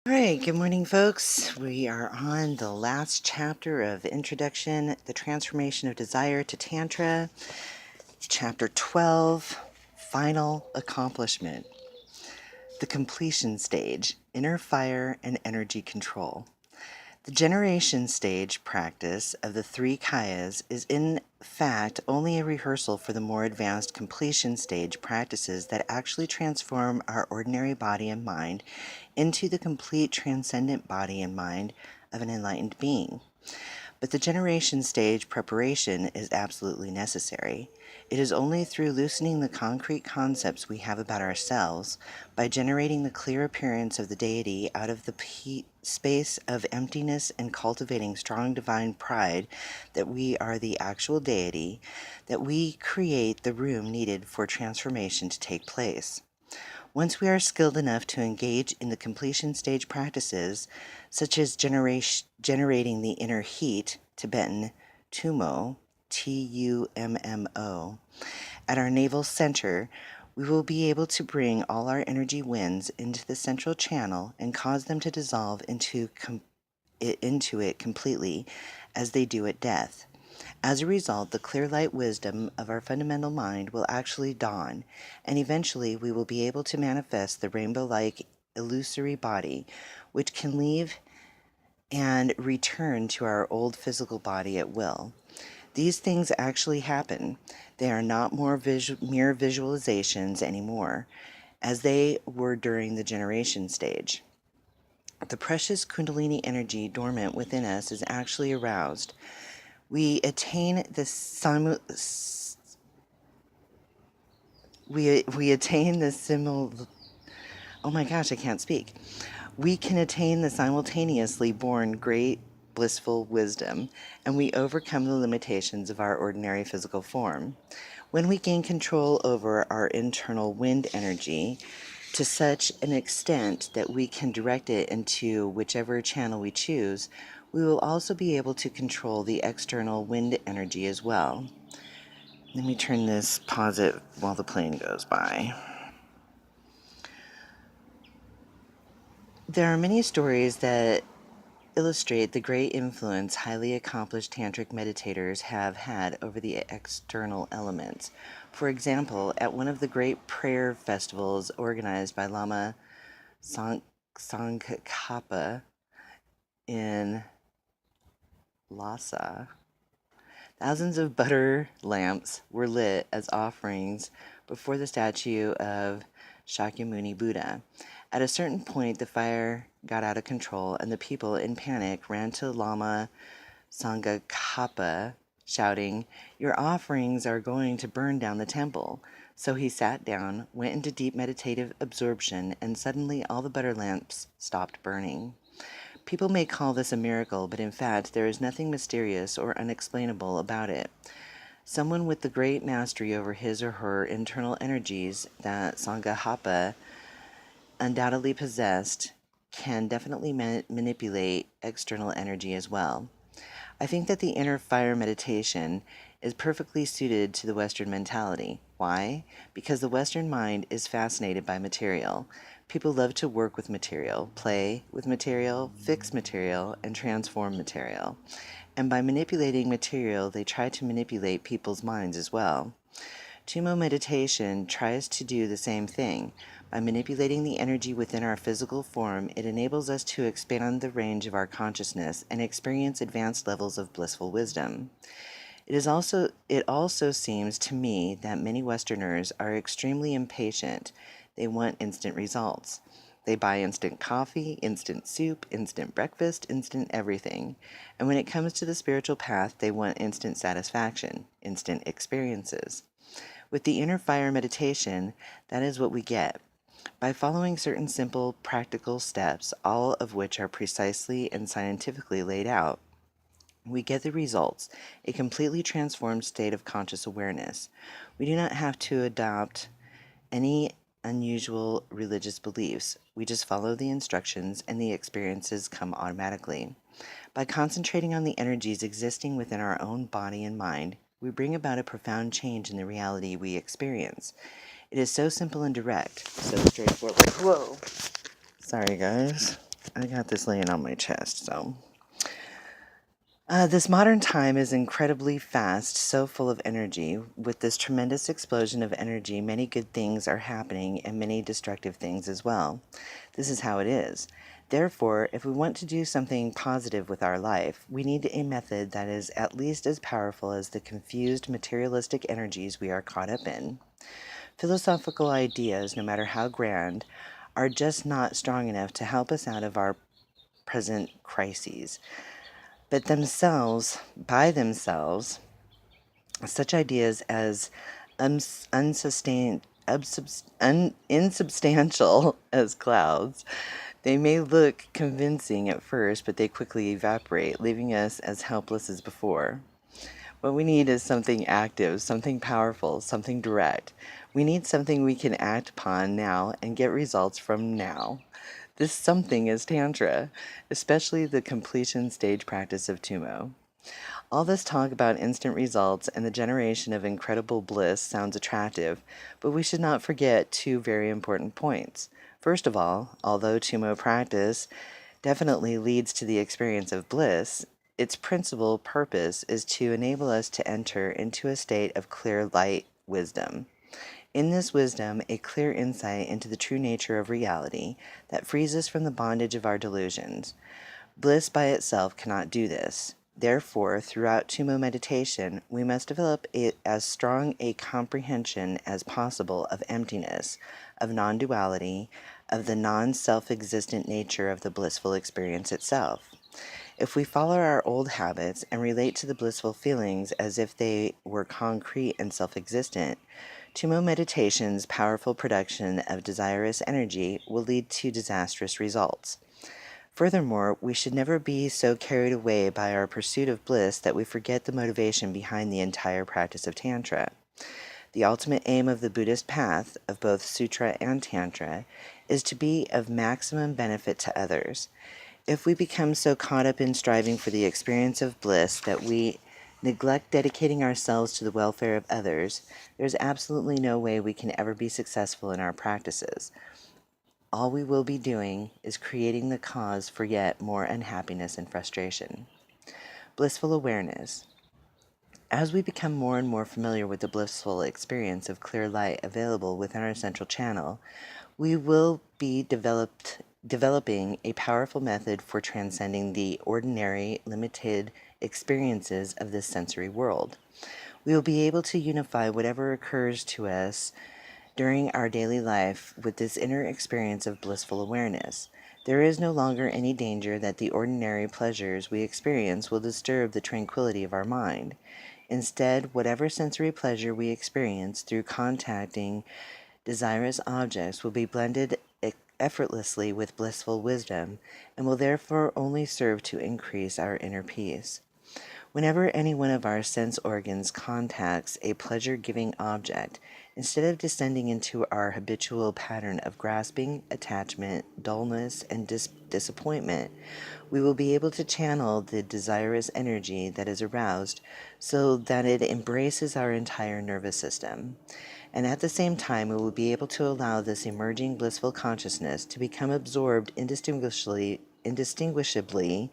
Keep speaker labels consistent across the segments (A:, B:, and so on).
A: All right, good morning, folks. We are on the last chapter of Introduction, The Transformation of Desire to Tantra, Chapter 12, Final Accomplishment, the Completion Stage, Inner Fire and Energy Control. The generation stage practice of the three kayas is in fact only a rehearsal for the more advanced completion stage practices that actually transform our ordinary body and mind into the complete transcendent body and mind of an enlightened being. But the generation stage preparation is absolutely necessary. It is only through loosening the concrete concepts we have about ourselves, by generating the clear appearance of the deity out of the space of emptiness and cultivating strong divine pride that we are the actual deity, that we create the room needed for transformation to take place. Once we are skilled enough to engage in the completion stage practices, such as generating the inner heat, Tibetan Tummo, Tummo, at our navel center, we will be able to bring all our energy winds into the central channel and cause them to dissolve into it completely, as they do at death. As a result, the clear light wisdom of our fundamental mind will actually dawn, and eventually we will be able to manifest the rainbow-like illusory body, which can leave and return to our old physical body at will. These things actually happen. They are not mere visualizations anymore, as they were during the generation stage. The precious Kundalini energy dormant within us is actually aroused. We attain the oh my gosh, I can't speak. We can attain the simultaneously born great blissful wisdom, and we overcome the limitations of our ordinary physical form. When we gain control over our internal wind energy to such an extent that we can direct it into whichever channel we choose, we will also be able to control the external wind energy as well. Let me pause it while the plane goes by. There are many stories that illustrate the great influence highly accomplished tantric meditators have had over the external elements. For example, at one of the great prayer festivals organized by Lama Tsongkhapa in Lhasa, thousands of butter lamps were lit as offerings before the statue of Shakyamuni Buddha. At a certain point, the fire got out of control, and the people, in panic, ran to Lama Tsongkhapa, shouting, "Your offerings are going to burn down the temple." So he sat down, went into deep meditative absorption, and suddenly all the butter lamps stopped burning. People may call this a miracle, but in fact there is nothing mysterious or unexplainable about it. Someone with the great mastery over his or her internal energies that Tsongkhapa undoubtedly possessed can definitely manipulate external energy as well. I think that the inner fire meditation is perfectly suited to the Western mentality. Why? Because the Western mind is fascinated by material. People love to work with material, play with material, fix material, and transform material. And by manipulating material, they try to manipulate people's minds as well. Tummo meditation tries to do the same thing. By manipulating the energy within our physical form, it enables us to expand the range of our consciousness and experience advanced levels of blissful wisdom. It also seems to me that many Westerners are extremely impatient. They want instant results. They buy instant coffee, instant soup, instant breakfast, instant everything. And when it comes to the spiritual path, they want instant satisfaction, instant experiences. With the inner fire meditation, that is what we get. By following certain simple, practical steps, all of which are precisely and scientifically laid out, we get the results, a completely transformed state of conscious awareness. We do not have to adopt any unusual religious beliefs. We just follow the instructions and the experiences come automatically. By concentrating on the energies existing within our own body and mind, we bring about a profound change in the reality we experience. It is so simple and direct, so straightforward. Whoa! Sorry, guys. I got this laying on my chest, so. This modern time is incredibly fast, so full of energy. With this tremendous explosion of energy, many good things are happening and many destructive things as well. This is how it is. Therefore, if we want to do something positive with our life, we need a method that is at least as powerful as the confused materialistic energies we are caught up in. Philosophical ideas, no matter how grand, are just not strong enough to help us out of our present crises. But by themselves, such ideas as insubstantial as clouds, they may look convincing at first, but they quickly evaporate, leaving us as helpless as before. What we need is something active, something powerful, something direct. We need something we can act upon now and get results from now. This something is Tantra, especially the completion stage practice of Tumo. All this talk about instant results and the generation of incredible bliss sounds attractive, but we should not forget two very important points. First of all, although Tumo practice definitely leads to the experience of bliss, its principal purpose is to enable us to enter into a state of clear light wisdom. In this wisdom, a clear insight into the true nature of reality that frees us from the bondage of our delusions. Bliss by itself cannot do this. Therefore, throughout Tumo meditation, we must develop as strong a comprehension as possible of emptiness, of non-duality, of the non-self-existent nature of the blissful experience itself. If we follow our old habits and relate to the blissful feelings as if they were concrete and self-existent, Tumo meditation's powerful production of desirous energy will lead to disastrous results. Furthermore, we should never be so carried away by our pursuit of bliss that we forget the motivation behind the entire practice of Tantra. The ultimate aim of the Buddhist path, of both Sutra and Tantra, is to be of maximum benefit to others. If we become so caught up in striving for the experience of bliss that we neglect dedicating ourselves to the welfare of others, there is absolutely no way we can ever be successful in our practices. All we will be doing is creating the cause for yet more unhappiness and frustration. Blissful awareness. As we become more and more familiar with the blissful experience of clear light available within our central channel, we will be developing a powerful method for transcending the ordinary, limited experiences of this sensory world. We will be able to unify whatever occurs to us during our daily life with this inner experience of blissful awareness. There is no longer any danger that the ordinary pleasures we experience will disturb the tranquility of our mind. Instead, whatever sensory pleasure we experience through contacting desirous objects will be blended effortlessly with blissful wisdom and will therefore only serve to increase our inner peace. Whenever any one of our sense organs contacts a pleasure-giving object, instead of descending into our habitual pattern of grasping, attachment, dullness, and disappointment, we will be able to channel the desirous energy that is aroused so that it embraces our entire nervous system. And at the same time, we will be able to allow this emerging blissful consciousness to become absorbed indistinguishably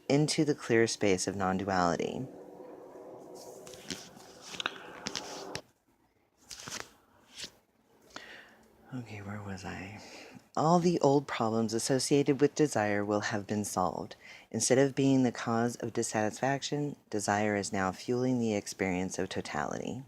A: into the clear space of non-duality. Okay, where was I? All the old problems associated with desire will have been solved. Instead of being the cause of dissatisfaction, desire is now fueling the experience of totality.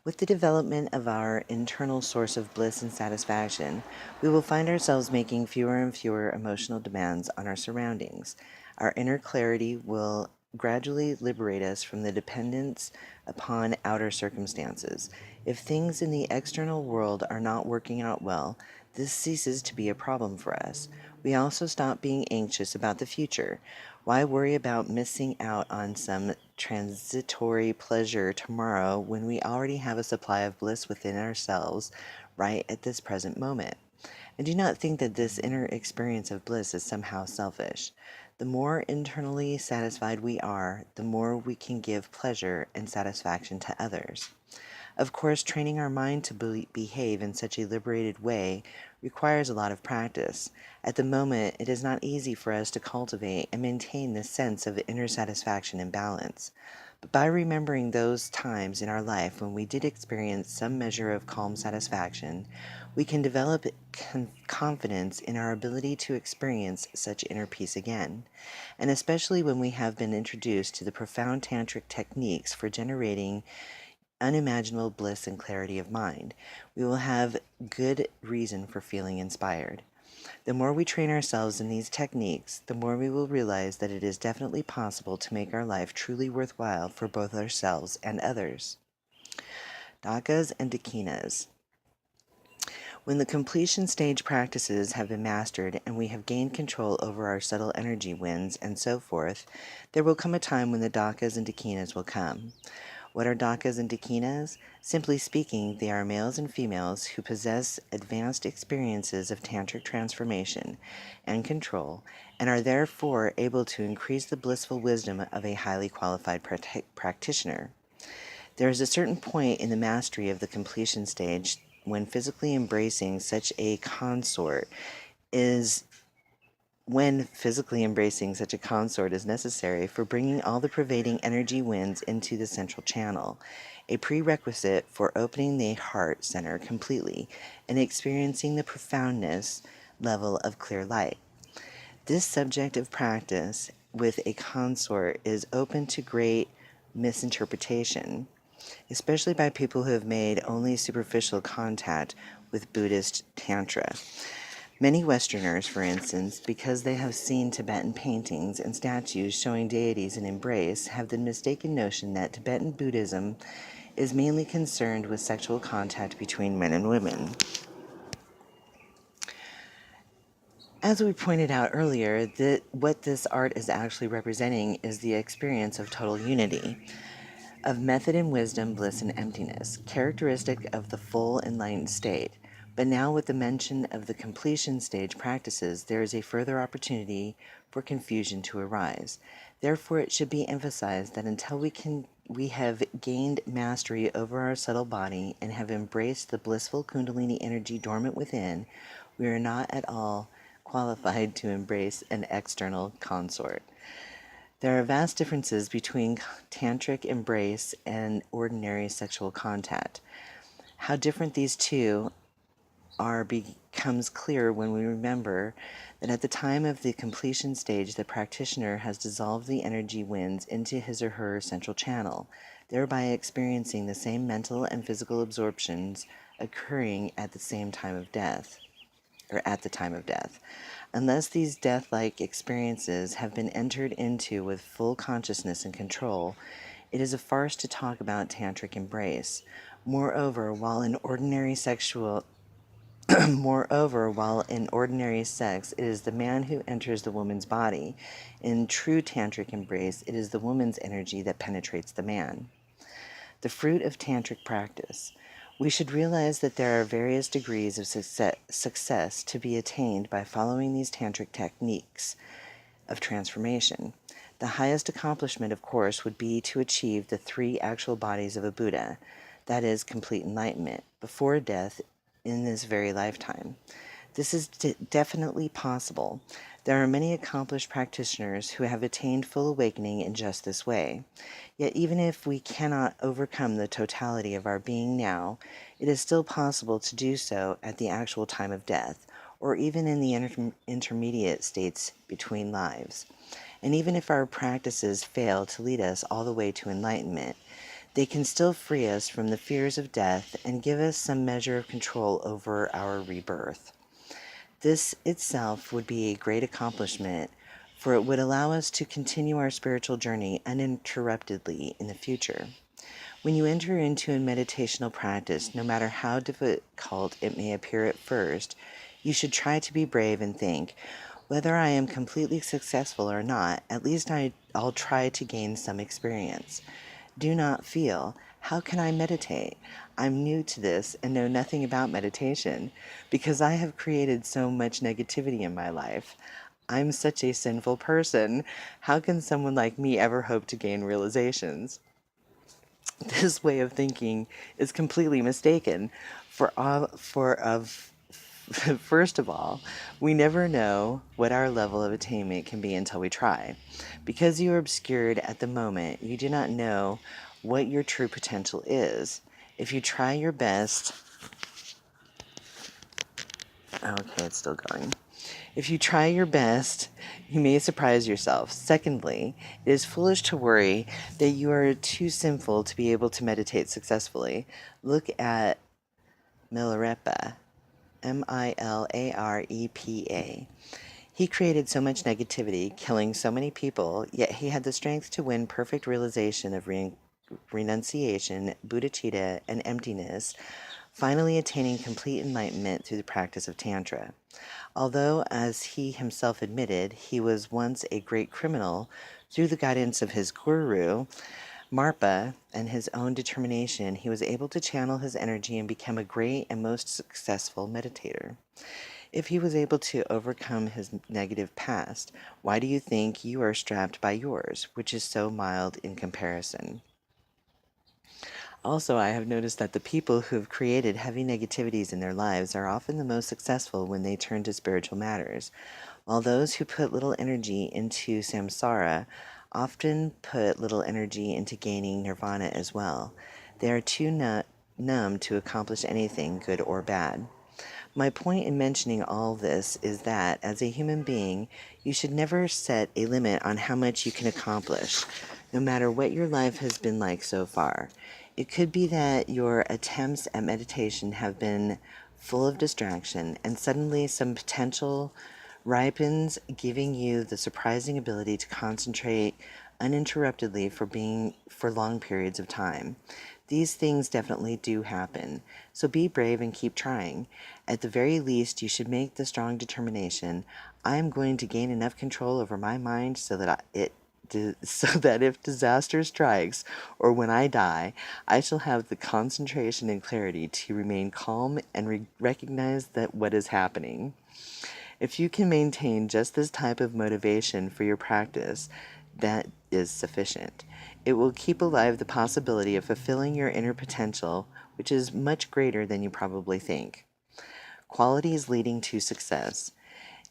A: With the development of our internal source of bliss and satisfaction, we will find ourselves making fewer and fewer emotional demands on our surroundings. Our inner clarity will gradually liberate us from the dependence upon outer circumstances. If things in the external world are not working out well, this ceases to be a problem for us. We also stop being anxious about the future. Why worry about missing out on some transitory pleasure tomorrow when we already have a supply of bliss within ourselves right at this present moment? And do not think that this inner experience of bliss is somehow selfish. The more internally satisfied we are, the more we can give pleasure and satisfaction to others. Of course, training our mind to behave in such a liberated way requires a lot of practice. At the moment, it is not easy for us to cultivate and maintain this sense of inner satisfaction and balance. But by remembering those times in our life when we did experience some measure of calm satisfaction, we can develop confidence in our ability to experience such inner peace again. And especially when we have been introduced to the profound tantric techniques for generating unimaginable bliss and clarity of mind, we will have good reason for feeling inspired. The more we train ourselves in these techniques, the more we will realize that it is definitely possible to make our life truly worthwhile for both ourselves and others. Dakas and Dakinas. When the completion stage practices have been mastered and we have gained control over our subtle energy winds and so forth, there will come a time when the Dakas and Dakinas will come. What are Dakas and Dakinas? Simply speaking, they are males and females who possess advanced experiences of tantric transformation and control and are therefore able to increase the blissful wisdom of a highly qualified practitioner. There is a certain point in the mastery of the completion stage when physically embracing such a consort is necessary for bringing all the pervading energy winds into the central channel, a prerequisite for opening the heart center completely and experiencing the profoundness level of clear light. This subject of practice with a consort is open to great misinterpretation, especially by people who have made only superficial contact with Buddhist Tantra. Many Westerners, for instance, because they have seen Tibetan paintings and statues showing deities in embrace, have the mistaken notion that Tibetan Buddhism is mainly concerned with sexual contact between men and women. As we pointed out earlier, what this art is actually representing is the experience of total unity, of method and wisdom, bliss and emptiness, characteristic of the full enlightened state. But now with the mention of the completion stage practices, there is a further opportunity for confusion to arise. Therefore, it should be emphasized that until we have gained mastery over our subtle body and have embraced the blissful Kundalini energy dormant within, we are not at all qualified to embrace an external consort. There are vast differences between tantric embrace and ordinary sexual contact. How different these two are becomes clear when we remember that at the time of the completion stage, the practitioner has dissolved the energy winds into his or her central channel, thereby experiencing the same mental and physical absorptions occurring at the same time of death, or at the time of death. Unless these death-like experiences have been entered into with full consciousness and control, it is a farce to talk about tantric embrace. Moreover, while in ordinary sex, it is the man who enters the woman's body. In true tantric embrace, it is the woman's energy that penetrates the man. The fruit of tantric practice. We should realize that there are various degrees of success to be attained by following these tantric techniques of transformation. The highest accomplishment, of course, would be to achieve the 3 actual bodies of a Buddha, that is, complete enlightenment, before death in this very lifetime. This is definitely possible. There are many accomplished practitioners who have attained full awakening in just this way. Yet even if we cannot overcome the totality of our being now, it is still possible to do so at the actual time of death, or even in the intermediate states between lives. And even if our practices fail to lead us all the way to enlightenment, they can still free us from the fears of death and give us some measure of control over our rebirth. This itself would be a great accomplishment, for it would allow us to continue our spiritual journey uninterruptedly in the future. When you enter into a meditational practice, no matter how difficult it may appear at first, you should try to be brave and think, whether I am completely successful or not, at least I'll try to gain some experience. Do not feel, how can I meditate? I'm new to this and know nothing about meditation because I have created so much negativity in my life. I'm such a sinful person. How can someone like me ever hope to gain realizations? This way of thinking is completely mistaken, for First of all, we never know what our level of attainment can be until we try. Because you are obscured at the moment, you do not know what your true potential is. If you try your best, okay, it's still going. If you try your best, you may surprise yourself. Secondly, it is foolish to worry that you are too sinful to be able to meditate successfully. Look at Milarepa, Milarepa. He created so much negativity, killing so many people, yet he had the strength to win perfect realization of renunciation, bodhicitta, and emptiness, finally attaining complete enlightenment through the practice of Tantra. Although, as he himself admitted, he was once a great criminal, through the guidance of his guru, Marpa, and his own determination, he was able to channel his energy and become a great and most successful meditator. If he was able to overcome his negative past, why do you think you are strapped by yours, which is so mild in comparison? Also, I have noticed that the people who have created heavy negativities in their lives are often the most successful when they turn to spiritual matters, while those who put little energy into samsara often put little energy into gaining nirvana as well. They are too numb to accomplish anything, good or bad. My point in mentioning all this is that, as a human being, you should never set a limit on how much you can accomplish, no matter what your life has been like so far. It could be that your attempts at meditation have been full of distraction, and suddenly some potential ripens, giving you the surprising ability to concentrate uninterruptedly for long periods of time. These things definitely do happen, so be brave and keep trying. At the very least, you should make the strong determination, I am going to gain enough control over my mind so that if disaster strikes or when I die, I shall have the concentration and clarity to remain calm and recognize that what is happening. If you can maintain just this type of motivation for your practice, that is sufficient. It will keep alive the possibility of fulfilling your inner potential, which is much greater than you probably think. Qualities leading to success.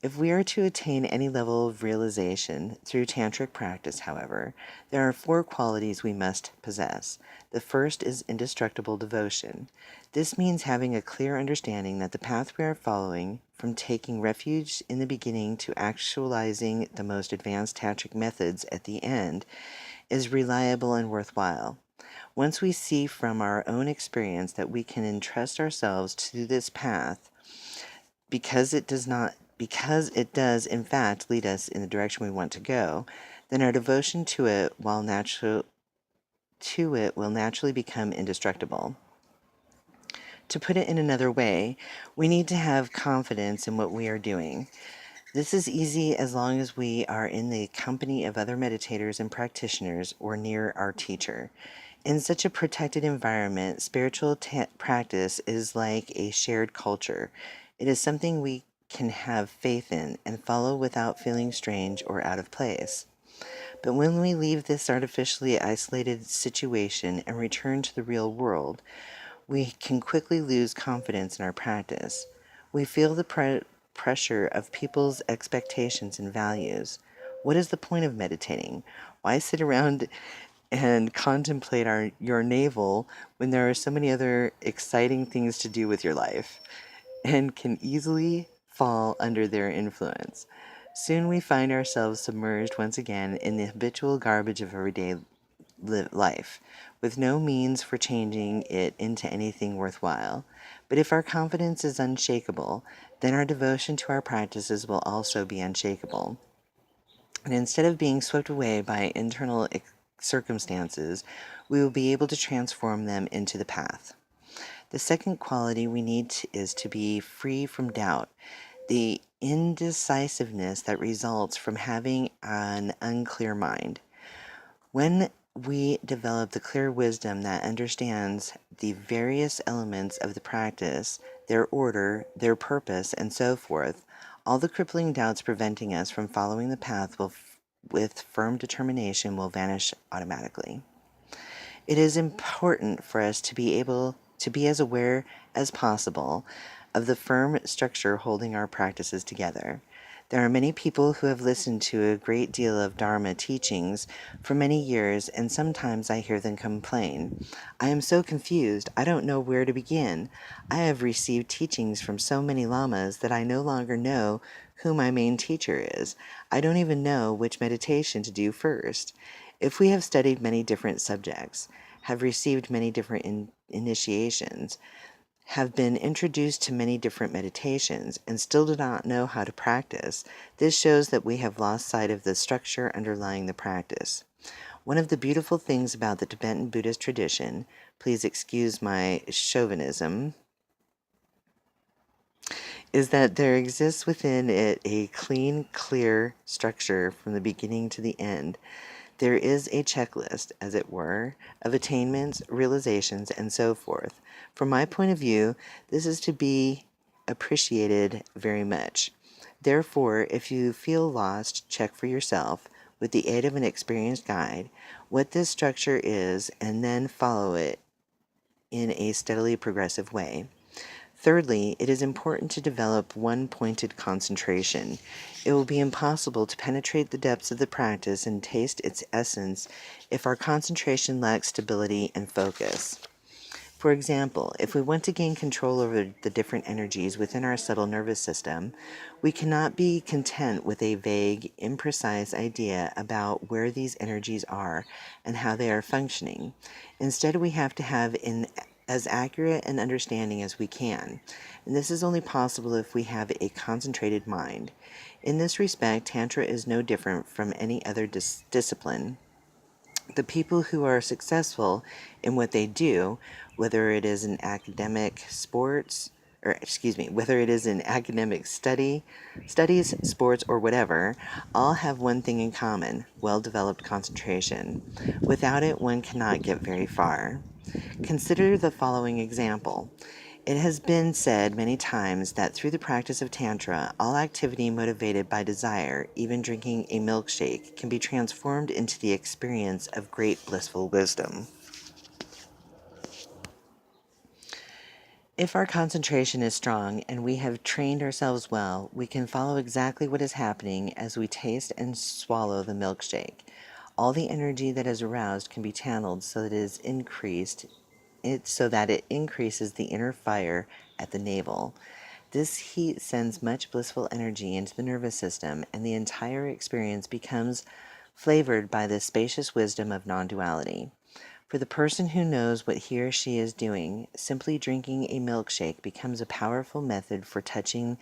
A: If we are to attain any level of realization through tantric practice, however, there are 4 qualities we must possess. The first is indestructible devotion. This means having a clear understanding that the path we are following, from taking refuge in the beginning to actualizing the most advanced tantric methods at the end, is reliable and worthwhile. Once we see from our own experience that we can entrust ourselves to this path, because it does in fact lead us in the direction we want to go, then our devotion to it will naturally become indestructible. To put it in another way, we need to have confidence in what we are doing. This is easy as long as we are in the company of other meditators and practitioners or near our teacher. In such a protected environment, spiritual practice is like a shared culture. It is something we can have faith in and follow without feeling strange or out of place. But when we leave this artificially isolated situation and return to the real world, we can quickly lose confidence in our practice. We feel the pressure of people's expectations and values. What is the point of meditating? Why sit around and contemplate your navel when there are so many other exciting things to do with your life, and can easily fall under their influence? Soon we find ourselves submerged once again in the habitual garbage of everyday life, with no means for changing it into anything worthwhile. But if our confidence is unshakable, then our devotion to our practices will also be unshakable. And instead of being swept away by internal circumstances, we will be able to transform them into the path. The second quality we need is to be free from doubt, the indecisiveness that results from having an unclear mind. When we develop the clear wisdom that understands the various elements of the practice, their order, their purpose, and so forth, all the crippling doubts preventing us from following the path with firm determination will vanish automatically. It is important for us to be able to be as aware as possible of the firm structure holding our practices together. There are many people who have listened to a great deal of Dharma teachings for many years, and sometimes I hear them complain. I am so confused, I don't know where to begin. I have received teachings from so many lamas that I no longer know who my main teacher is. I don't even know which meditation to do first. If we have studied many different subjects, have received many different initiations, have been introduced to many different meditations, and still do not know how to practice, this shows that we have lost sight of the structure underlying the practice. One of the beautiful things about the Tibetan Buddhist tradition, please excuse my chauvinism, is that there exists within it a clean, clear structure from the beginning to the end. There is a checklist, as it were, of attainments, realizations, and so forth. From my point of view, this is to be appreciated very much. Therefore, if you feel lost, check for yourself, with the aid of an experienced guide, what this structure is, and then follow it in a steadily progressive way. Thirdly, it is important to develop one-pointed concentration. It will be impossible to penetrate the depths of the practice and taste its essence if our concentration lacks stability and focus. For example, if we want to gain control over the different energies within our subtle nervous system, we cannot be content with a vague, imprecise idea about where these energies are and how they are functioning. Instead, we have to have as accurate an understanding as we can, and this is only possible if we have a concentrated mind. In this respect, Tantra is no different from any other discipline. The people who are successful in what they do, whether it is in academic sports, or excuse me, whether it is in academic studies, sports, or whatever, all have one thing in common: well-developed concentration. Without it, one cannot get very far. Consider the following example. It has been said many times that through the practice of Tantra, all activity motivated by desire, even drinking a milkshake, can be transformed into the experience of great blissful wisdom. If our concentration is strong and we have trained ourselves well, we can follow exactly what is happening as we taste and swallow the milkshake. All the energy that is aroused can be channeled so that it increases the inner fire at the navel. This heat sends much blissful energy into the nervous system, and the entire experience becomes flavored by the spacious wisdom of non-duality. For the person who knows what he or she is doing, simply drinking a milkshake becomes a powerful method for touching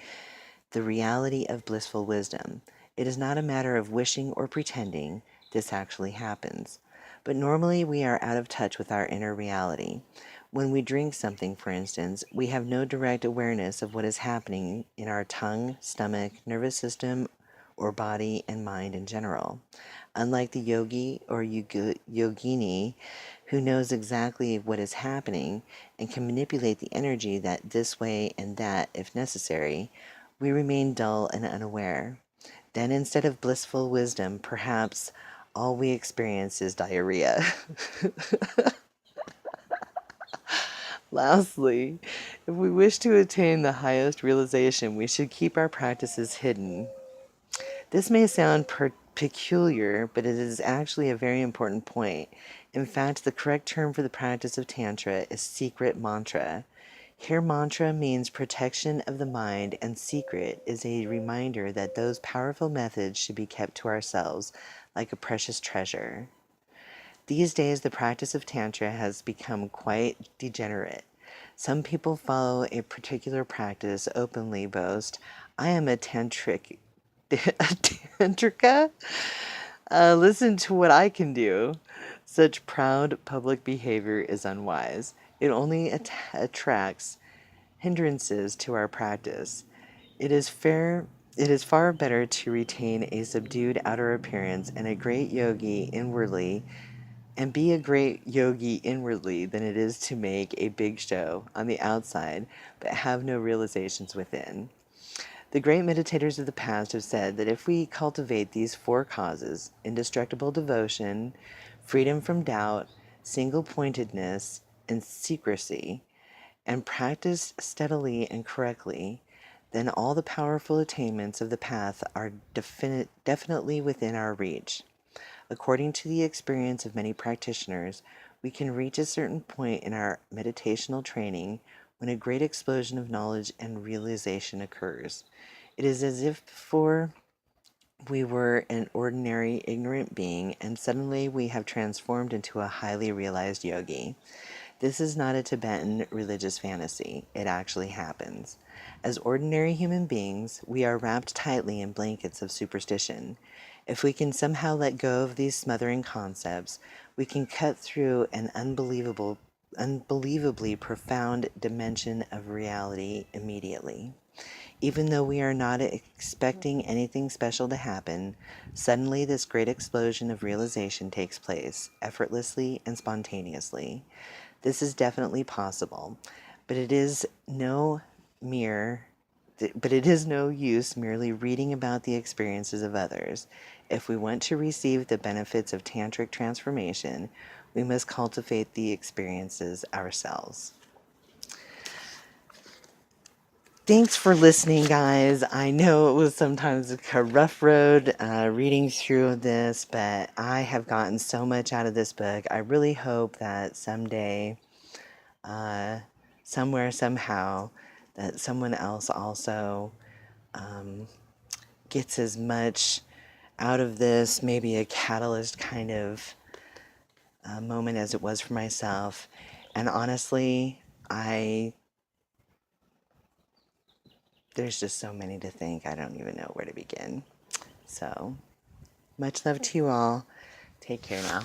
A: the reality of blissful wisdom. It is not a matter of wishing or pretending; this actually happens. But normally we are out of touch with our inner reality. When we drink something, for instance, we have no direct awareness of what is happening in our tongue, stomach, nervous system, or body and mind in general. Unlike the yogi or yogini who knows exactly what is happening and can manipulate the energy that this way and that if necessary, we remain dull and unaware. Then instead of blissful wisdom, perhaps all we experience is diarrhea. Lastly, if we wish to attain the highest realization, we should keep our practices hidden. This may sound peculiar, but it is actually a very important point. In fact, the correct term for the practice of Tantra is secret mantra. Here, mantra means protection of the mind, and secret is a reminder that those powerful methods should be kept to ourselves like a precious treasure. These days, the practice of Tantra has become quite degenerate. Some people follow a particular practice, openly boast, "I am a tantric, a tantrika? Listen to what I can do." Such proud public behavior is unwise. It only attracts hindrances to our practice. It is far better to retain a subdued outer appearance and be a great yogi inwardly than it is to make a big show on the outside but have no realizations within. The great meditators of the past have said that if we cultivate these four causes: indestructible devotion, freedom from doubt, single pointedness, and secrecy, and practiced steadily and correctly, then all the powerful attainments of the path are definitely within our reach. According to the experience of many practitioners, we can reach a certain point in our meditational training when a great explosion of knowledge and realization occurs. It is as if before we were an ordinary, ignorant being, and suddenly we have transformed into a highly realized yogi. This is not a Tibetan religious fantasy. It actually happens. As ordinary human beings, we are wrapped tightly in blankets of superstition. If we can somehow let go of these smothering concepts, we can cut through an unbelievably profound dimension of reality immediately. Even though we are not expecting anything special to happen, suddenly this great explosion of realization takes place, effortlessly and spontaneously. This is definitely possible, but it is no mere but it is no use merely reading about the experiences of others. If we want to receive the benefits of tantric transformation, we must cultivate the experiences ourselves. Thanks for listening, guys. I know it was sometimes a rough road reading through this, but I have gotten so much out of this book. I really hope that someday, somewhere, somehow, that someone else also gets as much out of this, maybe a catalyst kind of moment as it was for myself. And honestly, there's just so many to think, I don't even know where to begin. So, much love to you all. Take care now.